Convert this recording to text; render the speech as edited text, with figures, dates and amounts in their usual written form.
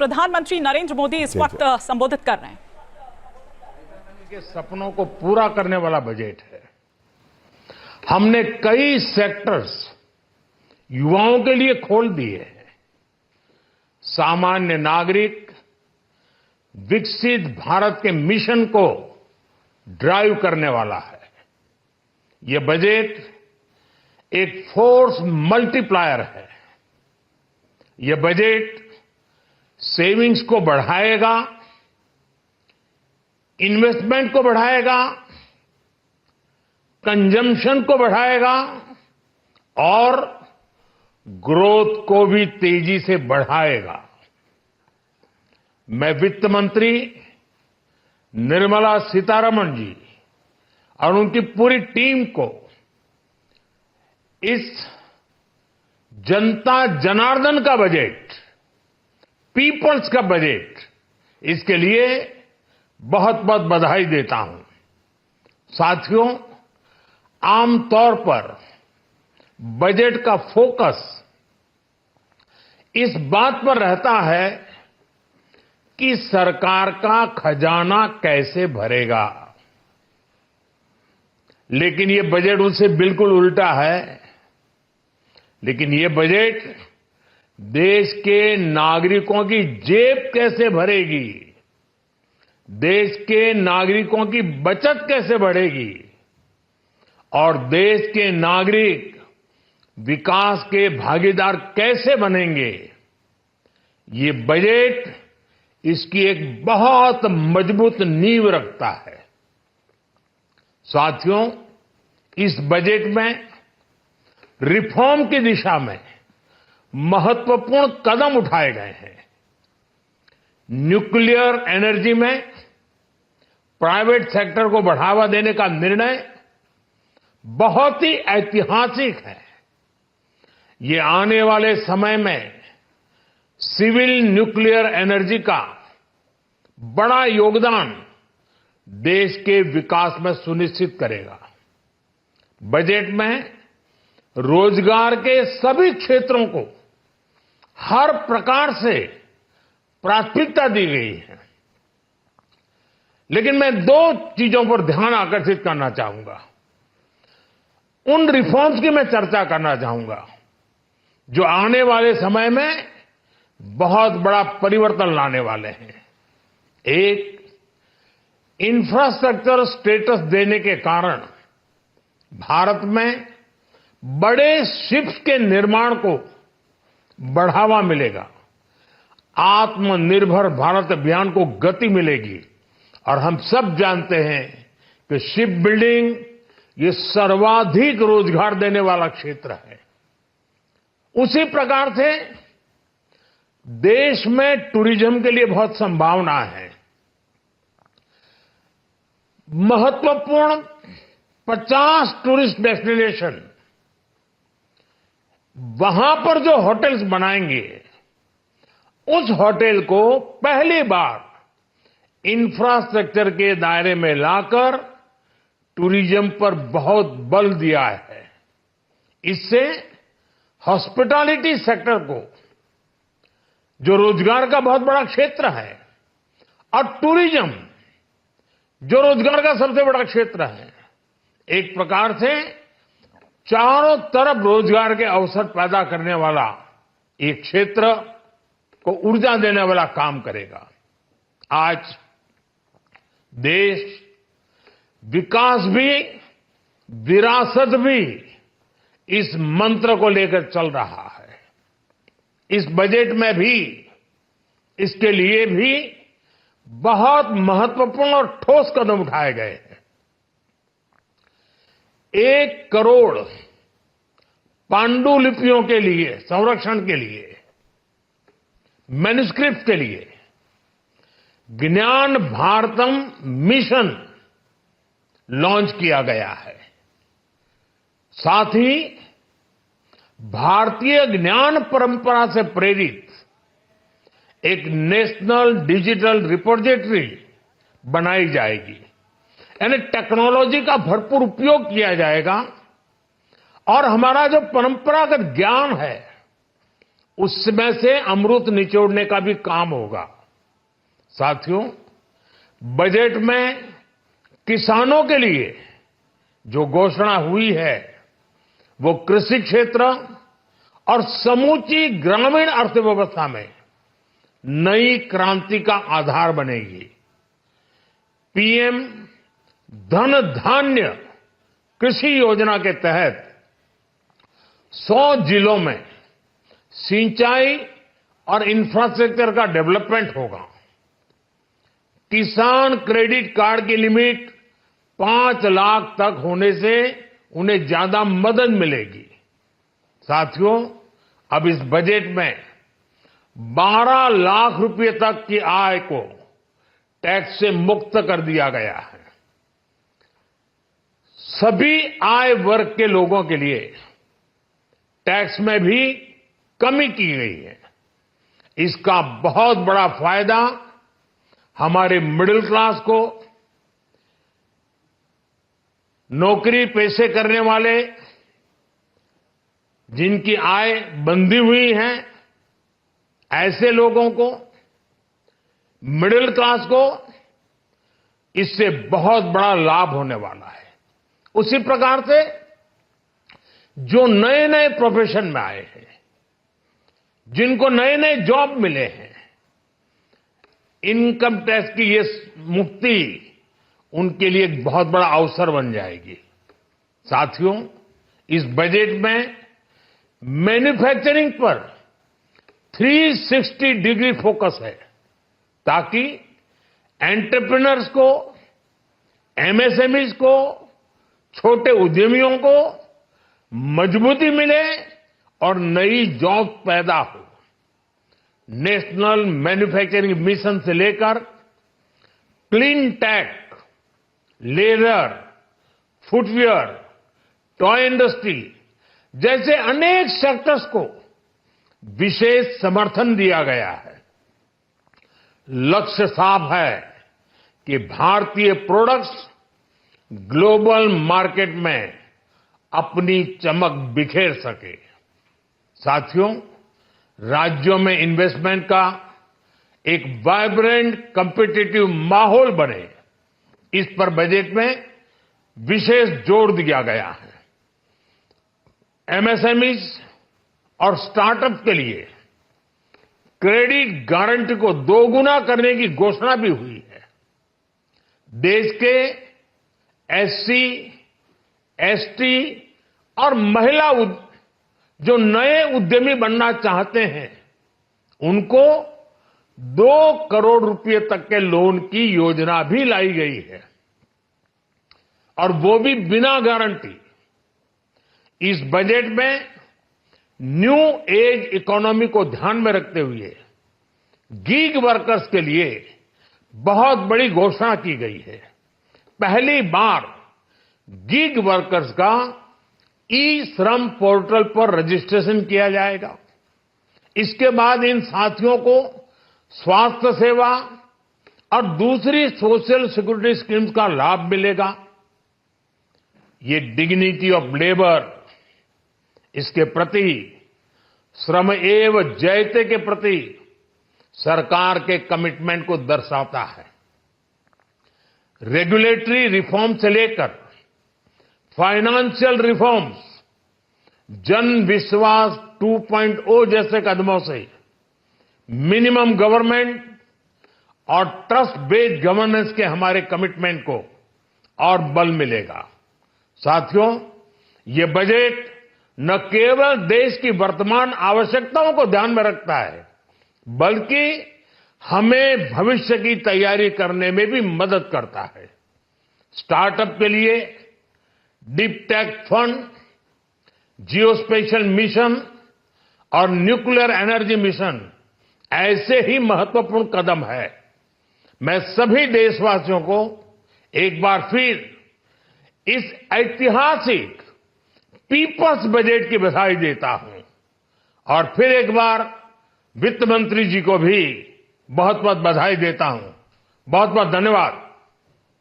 प्रधानमंत्री नरेंद्र मोदी इस वक्त संबोधित कर रहे हैं। के सपनों को पूरा करने वाला बजट है। हमने कई सेक्टर्स युवाओं के लिए खोल दिए हैं। सामान्य नागरिक विकसित भारत के मिशन को ड्राइव करने वाला है। यह बजट एक फोर्स मल्टीप्लायर है। यह बजट सेविंग्स को बढ़ाएगा, इन्वेस्टमेंट को बढ़ाएगा, कंजम्पशन को बढ़ाएगा और ग्रोथ को भी तेजी से बढ़ाएगा। मैं वित्त मंत्री निर्मला सीतारमण जी और उनकी पूरी टीम को इस जनता जनार्दन का बजट, पीपल्स का बजट, इसके लिए बहुत बहुत बधाई देता हूं। साथियों, आमतौर पर बजट का फोकस इस बात पर रहता है कि सरकार का खजाना कैसे भरेगा, लेकिन ये बजट उससे बिल्कुल उल्टा है। लेकिन ये बजट देश के नागरिकों की जेब कैसे भरेगी, देश के नागरिकों की बचत कैसे बढ़ेगी और देश के नागरिक विकास के भागीदार कैसे बनेंगे, ये बजट इसकी एक बहुत मजबूत नींव रखता है। साथियों, इस बजट में रिफॉर्म की दिशा में महत्वपूर्ण कदम उठाए गए हैं। न्यूक्लियर एनर्जी में प्राइवेट सेक्टर को बढ़ावा देने का निर्णय बहुत ही ऐतिहासिक है। ये आने वाले समय में सिविल न्यूक्लियर एनर्जी का बड़ा योगदान देश के विकास में सुनिश्चित करेगा। बजट में रोजगार के सभी क्षेत्रों को हर प्रकार से प्राथमिकता दी गई है। लेकिन मैं दो चीजों पर ध्यान आकर्षित करना चाहूंगा। उन रिफॉर्म्स की मैं चर्चा करना चाहूंगा जो आने वाले समय में बहुत बड़ा परिवर्तन लाने वाले हैं। एक, इंफ्रास्ट्रक्चर स्टेटस देने के कारण भारत में बड़े शिप्स के निर्माण को बढ़ावा मिलेगा। आत्मनिर्भर भारत अभियान को गति मिलेगी और हम सब जानते हैं कि शिप बिल्डिंग ये सर्वाधिक रोजगार देने वाला क्षेत्र है। उसी प्रकार से देश में टूरिज्म के लिए बहुत संभावना है। महत्वपूर्ण 50 टूरिस्ट डेस्टिनेशन, वहां पर जो होटल्स बनाएंगे, उस होटल को पहली बार इंफ्रास्ट्रक्चर के दायरे में लाकर टूरिज्म पर बहुत बल दिया है। इससे हॉस्पिटैलिटी सेक्टर को, जो रोजगार का बहुत बड़ा क्षेत्र है, और टूरिज्म जो रोजगार का सबसे बड़ा क्षेत्र है, एक प्रकार से चारों तरफ रोजगार के अवसर पैदा करने वाला एक क्षेत्र को ऊर्जा देने वाला काम करेगा। आज देश विकास भी, विरासत भी इस मंत्र को लेकर चल रहा है। इस बजट में भी इसके लिए भी बहुत महत्वपूर्ण और ठोस कदम उठाए गए हैं। 1 करोड़ पांडुलिपियों के लिए संरक्षण के लिए, मैन्युस्क्रिप्ट के लिए ज्ञान भारतम मिशन लॉन्च किया गया है। साथ ही भारतीय ज्ञान परंपरा से प्रेरित एक नेशनल डिजिटल रिपोजिटरी बनाई जाएगी। यानी टेक्नोलॉजी का भरपूर उपयोग किया जाएगा और हमारा जो परंपरागत ज्ञान है उसमें से अमृत निचोड़ने का भी काम होगा। साथियों, बजट में किसानों के लिए जो घोषणा हुई है वो कृषि क्षेत्र और समूची ग्रामीण अर्थव्यवस्था में नई क्रांति का आधार बनेगी। पीएम धन धान्य कृषि योजना के तहत 100 जिलों में सिंचाई और इंफ्रास्ट्रक्चर का डेवलपमेंट होगा। किसान क्रेडिट कार्ड की लिमिट 5 लाख तक होने से उन्हें ज्यादा मदद मिलेगी। साथियों, अब इस बजट में 12 लाख रुपए तक की आय को टैक्स से मुक्त कर दिया गया है। सभी आय वर्ग के लोगों के लिए टैक्स में भी कमी की गई है। इसका बहुत बड़ा फायदा हमारे मिडिल क्लास को, नौकरी पेशे करने वाले जिनकी आय बंधी हुई है ऐसे लोगों को, मिडिल क्लास को इससे बहुत बड़ा लाभ होने वाला है। उसी प्रकार से जो नए नए प्रोफेशन में आए हैं, जिनको नए नए जॉब मिले हैं, इनकम टैक्स की ये मुक्ति उनके लिए एक बहुत बड़ा अवसर बन जाएगी। साथियों, इस बजट में मैन्युफैक्चरिंग पर 360 डिग्री फोकस है ताकि एंटरप्रेन्योर्स को, एमएसएमईज को, छोटे उद्यमियों को मजबूती मिले और नई जॉब पैदा हो। नेशनल मैन्युफैक्चरिंग मिशन से लेकर clean tech, leather, footwear, toy industry जैसे अनेक सेक्टर्स को विशेष समर्थन दिया गया है। लक्ष्य साफ है कि भारतीय प्रोडक्ट्स ग्लोबल मार्केट में अपनी चमक बिखेर सके। साथियों, राज्यों में इन्वेस्टमेंट का एक वाइब्रेंट कॉम्पिटिटिव माहौल बने, इस पर बजट में विशेष जोर दिया गया है। एमएसएमईज और स्टार्टअप के लिए क्रेडिट गारंटी को दोगुना करने की घोषणा भी हुई है। देश के एससी, एसटी और महिला जो नए उद्यमी बनना चाहते हैं उनको 2 करोड़ रुपए तक के लोन की योजना भी लाई गई है, और वो भी बिना गारंटी। इस बजट में न्यू एज इकोनॉमी को ध्यान में रखते हुए गीग वर्कर्स के लिए बहुत बड़ी घोषणा की गई है। पहली बार गीग वर्कर्स का ई श्रम पोर्टल पर रजिस्ट्रेशन किया जाएगा। इसके बाद इन साथियों को स्वास्थ्य सेवा और दूसरी सोशल सिक्योरिटी स्कीम्स का लाभ मिलेगा। ये डिग्निटी ऑफ लेबर, इसके प्रति, श्रम एव जयते के प्रति सरकार के कमिटमेंट को दर्शाता है। रेगुलेटरी रिफॉर्म से लेकर फाइनेंशियल रिफॉर्म्स, जन विश्वास 2.0 जैसे कदमों से मिनिमम गवर्नमेंट और ट्रस्ट बेस्ड गवर्नेंस के हमारे कमिटमेंट को और बल मिलेगा। साथियों, ये बजट न केवल देश की वर्तमान आवश्यकताओं को ध्यान में रखता है, बल्कि हमें भविष्य की तैयारी करने में भी मदद करता है। स्टार्टअप के लिए deep tech fund, geospatial mission और न्यूक्लियर एनर्जी मिशन ऐसे ही महत्वपूर्ण कदम है। मैं सभी देशवासियों को एक बार फिर इस ऐतिहासिक पीपल्स बजट की बधाई देता हूं, और फिर एक बार वित्त मंत्री जी को भी बहुत बहुत बधाई देता हूं। बहुत बहुत धन्यवाद।